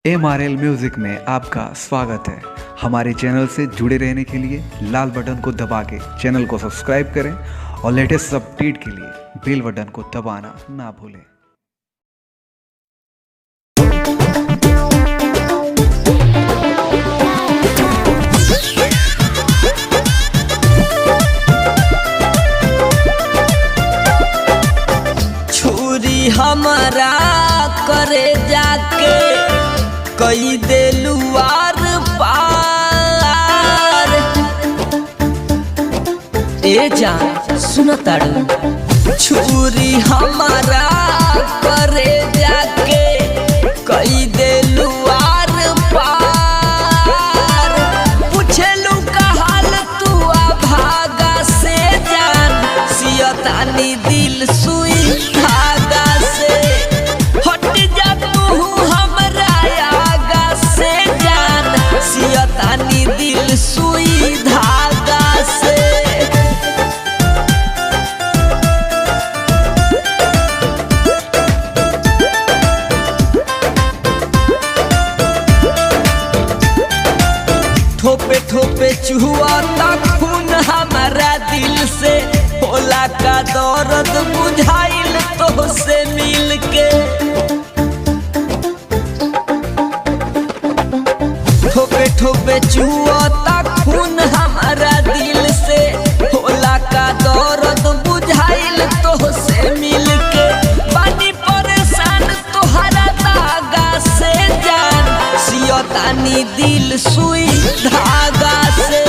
MRL music में आपका स्वागत है। हमारे चैनल से जुड़े रहने के लिए लाल बटन को दबा के चैनल को सब्सक्राइब करें और लेटेस्ट अपडेट के लिए बेल बटन को दबाना ना भूलें। छुरी हमारा करे जाके कई देलू आर पार। ए जान सुन ताड़ू, छुरी हमारा करे जाके कई देलू आर पार। पूछेलू का हाल तू भागा से जान, सियतानी दिल सुई धागा से। हट जा तू हमरा आगा से जान, सियतानी दिल सुई धागा से। ठोपे ठोपे चुहुआता खून हमारा दिल से, होला का दर्द बुझाइल तो से मिल के। ठोपे ठोपे चुहुआता खून हमारा दिल से, होला का दर्द बुझाइल तो से मिल के। पानी परेशान तोहरा दागा से जान, सियतानी दिल सुई धागा से।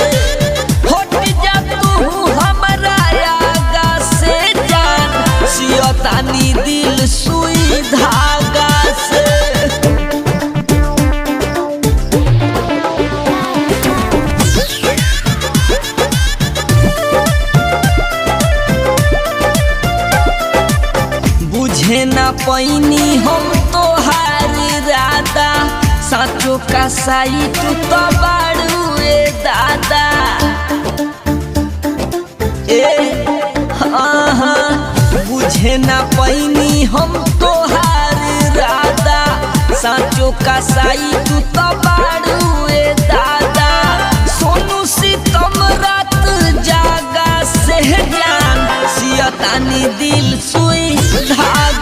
हट जा तू हमरा आगा से जान, सियतानी दिल सुई धागा से। बुझे ना पैनी हम तोहार इरादा, साँचो का साई तू तो बाड़ू ए दादा। बुझे ना पैनी हम तोहार इरादा, साँचो का साई तू तो बाड़ू ए दादा। सोनू सितम रात जागा से जान, सियतानी दिल सुई धागा।